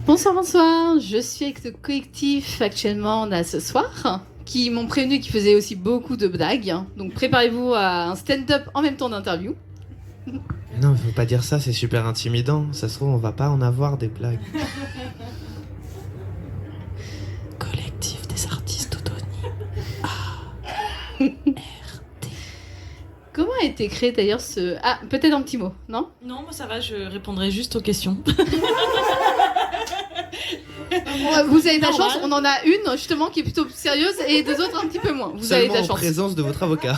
Bonsoir, bonsoir. Je suis avec le collectif actuellement là ce soir, qui m'ont prévenu qu'ils faisaient aussi beaucoup de blagues. Donc préparez-vous à un stand-up en même temps d'interview. Non, faut pas dire ça, c'est super intimidant. Ça se trouve, on va pas en avoir des blagues. Collectif des artistes autonomes. Comment a été créé d'ailleurs ce... Ah, peut-être un petit mot, non? Non, moi ça va, je répondrai juste aux questions. Vous avez de la Normal. chance, on en a une justement qui est plutôt sérieuse et deux autres un petit peu moins. Vous avez de Seulement la en chance. présence de votre avocat.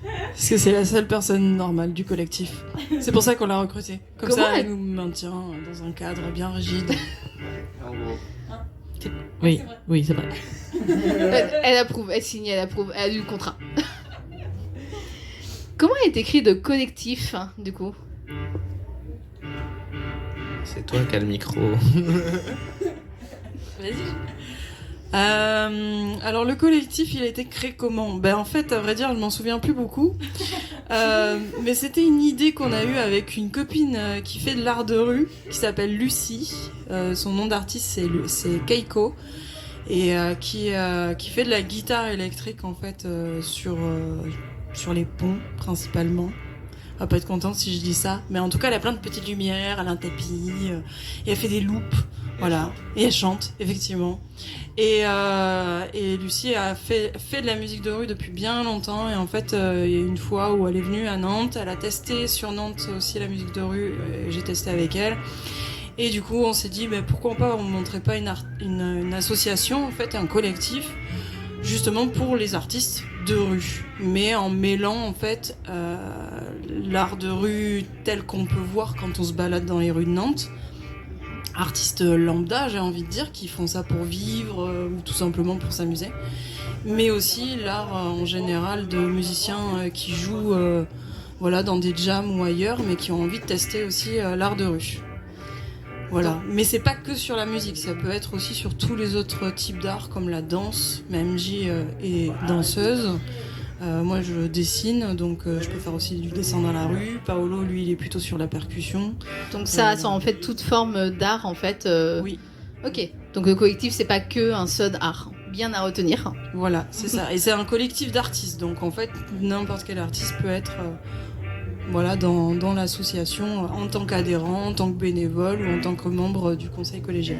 Parce que c'est la seule personne normale du collectif. C'est pour ça qu'on l'a recrutée. Comme Comment ça, elle- elle nous maintient dans un cadre bien rigide. Oui, oui, c'est vrai. Elle approuve, elle signe, elle approuve, elle a lu le contrat. Comment a été écrit de collectif, hein, du coup? C'est toi qui as le micro. Vas-y. Alors le collectif, il a été créé comment? Ben en fait, à vrai dire, je m'en souviens plus beaucoup. Mais c'était une idée qu'on a eue avec une copine qui fait de l'art de rue, qui s'appelle Lucie. Son nom d'artiste c'est Keiko, et qui fait de la guitare électrique en fait sur les ponts principalement. Elle va pas être contente si je dis ça, mais en tout cas elle a plein de petites lumières, elle a un tapis, et elle fait des loupes, voilà, et elle chante effectivement. Et Lucie a fait de la musique de rue depuis bien longtemps, et en fait il y a une fois où elle est venue à Nantes, elle a testé sur Nantes aussi la musique de rue, et j'ai testé avec elle. Et du coup on s'est dit mais pourquoi pas on montrait pas une association en fait, un collectif justement pour les artistes de rue, mais en mêlant en fait l'art de rue tel qu'on peut voir quand on se balade dans les rues de Nantes, artistes lambda j'ai envie de dire, qui font ça pour vivre ou tout simplement pour s'amuser, mais aussi l'art en général de musiciens qui jouent voilà, dans des jams ou ailleurs, mais qui ont envie de tester aussi l'art de rue. Voilà, mais c'est pas que sur la musique, ça peut être aussi sur tous les autres types d'art comme la danse. Ma MJ est danseuse, moi je dessine, donc je peux faire aussi du dessin dans la rue. Paolo, lui, il est plutôt sur la percussion. Donc ça en fait toute forme d'art en fait. Oui, Ok. Donc le collectif c'est pas que un seul art, bien à retenir. voilà, c'est ça. Et c'est un collectif d'artistes, donc en fait n'importe quel artiste peut être voilà, dans l'association en tant qu'adhérent, en tant que bénévole ou en tant que membre du conseil collégial.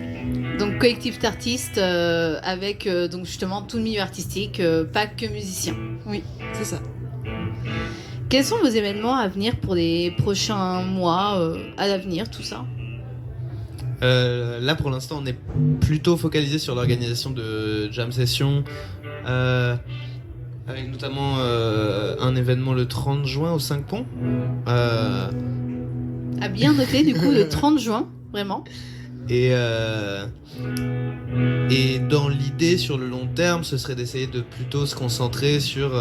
Donc collectif d'artistes avec donc justement tout le milieu artistique, pas que musiciens. Oui, c'est ça. Quels sont vos événements à venir pour les prochains mois, à l'avenir, tout ça? Là, pour l'instant, on est plutôt focalisé sur l'organisation de jam sessions, avec notamment un événement le 30 juin au 5 Ponts. À bien noter du coup le 30 juin, vraiment. Et dans l'idée, sur le long terme, ce serait d'essayer de plutôt se concentrer sur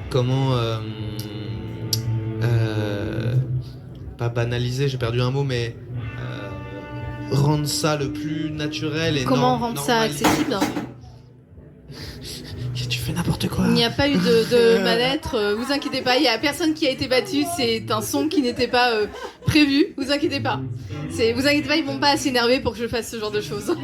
comment pas banaliser, j'ai perdu un mot, mais rendre ça le plus naturel et Comment rendre ça accessible? Tu fais n'importe quoi. Il n'y a pas eu de mal-être, vous inquiétez pas, il n'y a personne qui a été battu, c'est un son qui n'était pas prévu, vous inquiétez pas. Vous inquiétez pas, ils vont pas s'énerver pour que je fasse ce genre de choses.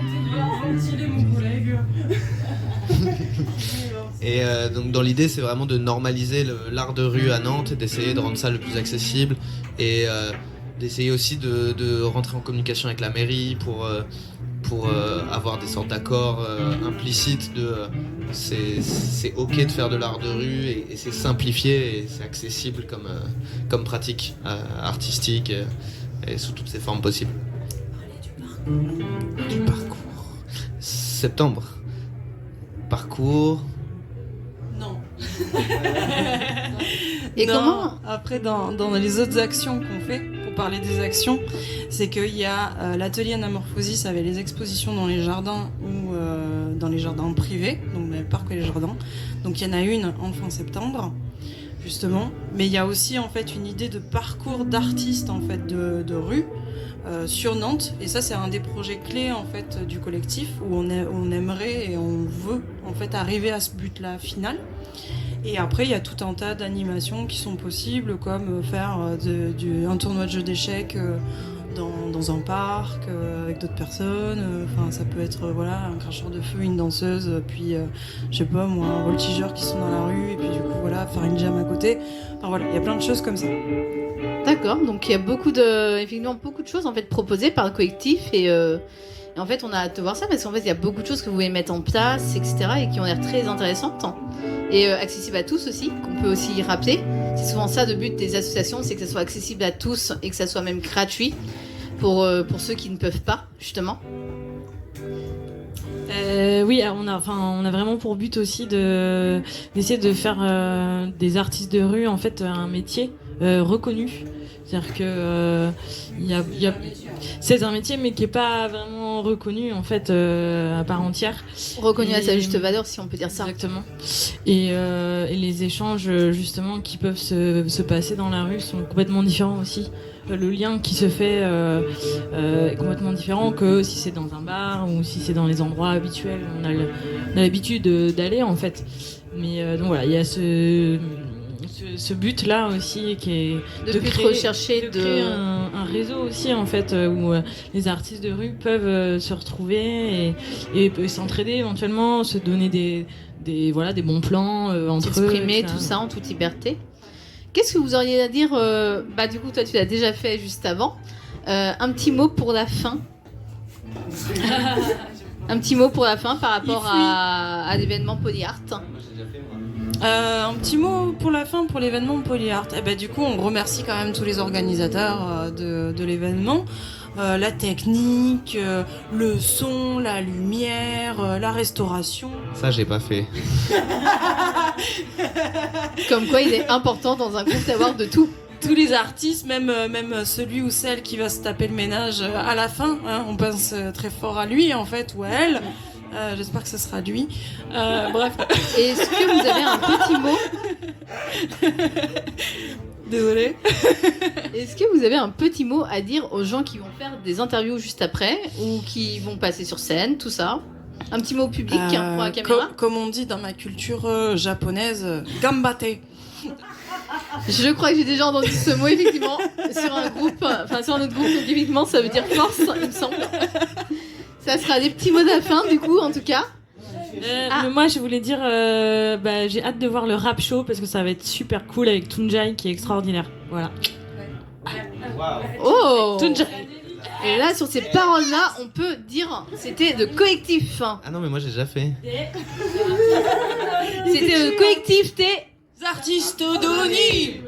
Et donc dans l'idée, c'est vraiment de normaliser l'art de rue à Nantes et d'essayer de rendre ça le plus accessible et d'essayer aussi de rentrer en communication avec la mairie pour avoir des sortes d'accords implicites de c'est ok de faire de l'art de rue et c'est simplifié et c'est accessible comme pratique artistique et sous toutes ses formes possibles. Du parcours. Septembre. Parcours. Non. Et Non, comment après, dans les autres actions qu'on fait, pour parler des actions, c'est qu'il y a l'atelier Anamorphosis avec les expositions dans les jardins ou dans les jardins privés, donc dans les parcs et les jardins. Donc il y en a une en fin septembre, justement. Mais il y a aussi en fait une idée de parcours d'artistes en fait de rue sur Nantes. Et ça, c'est un des projets clés en fait du collectif où on aimerait et on veut en fait arriver à ce but-là final. Et après, il y a tout un tas d'animations qui sont possibles, comme faire un tournoi de jeux d'échecs dans un parc avec d'autres personnes. Enfin, ça peut être voilà, un cracheur de feu, une danseuse, puis je sais pas moi, un voltigeur qui sont dans la rue, et puis du coup voilà, faire une jam à côté. Enfin voilà, il y a plein de choses comme ça. D'accord, donc il y a effectivement beaucoup de choses en fait proposées par le collectif et en fait on a hâte de voir ça parce qu'en fait il y a beaucoup de choses que vous pouvez mettre en place, etc. et qui ont l'air très intéressantes et accessibles à tous aussi, qu'on peut aussi y rappeler. C'est souvent ça le but des associations, c'est que ça soit accessible à tous et que ça soit même gratuit pour ceux qui ne peuvent pas, justement. Oui, on a vraiment pour but aussi d'essayer de faire des artistes de rue en fait un métier reconnu. C'est-à-dire que c'est un métier mais qui est pas vraiment reconnu en fait à part entière. Reconnu à sa juste valeur, si on peut dire ça. Exactement. Et les échanges justement qui peuvent se passer dans la rue sont complètement différents aussi. Le lien qui se fait est complètement différent que si c'est dans un bar ou si c'est dans les endroits habituels où on a l'habitude d'aller en fait. Mais donc voilà, il y a ce but là aussi qui est de créer un réseau aussi en fait où les artistes de rue peuvent se retrouver et s'entraider éventuellement, se donner des bons plans entre eux, s'exprimer tout ça en toute liberté. Qu'est-ce que vous auriez à dire du coup toi tu l'as déjà fait juste avant, un petit mot pour la fin. Un petit mot pour la fin par rapport à l'événement Polyart. Un petit mot pour la fin pour l'événement Polyart. Du coup, on remercie quand même tous les organisateurs de l'événement. La technique, le son, la lumière, la restauration. Ça, j'ai pas fait. Comme quoi, il est important dans un groupe d'avoir de tout. Tous les artistes, même celui ou celle qui va se taper le ménage à la fin, hein, on pense très fort à lui en fait, ou à elle. J'espère que ce sera lui. Bref. Et est-ce que vous avez un petit mot Désolée. Est-ce que vous avez un petit mot à dire aux gens qui vont faire des interviews juste après ou qui vont passer sur scène, tout ça? Un petit mot public pour la caméra. Comme on dit dans ma culture japonaise, gambate. Je crois que j'ai déjà entendu ce mot effectivement sur un autre groupe, donc effectivement ça veut dire force, il me semble. Ça sera des petits mots de la fin du coup en tout cas. Mais moi je voulais dire j'ai hâte de voir le rap show parce que ça va être super cool avec Tunjai qui est extraordinaire. Voilà. Oh Tunjai. Et là sur ces paroles là on peut dire c'était le collectif. Ah non mais moi j'ai déjà fait. C'était le collectif des artistes d'Oni.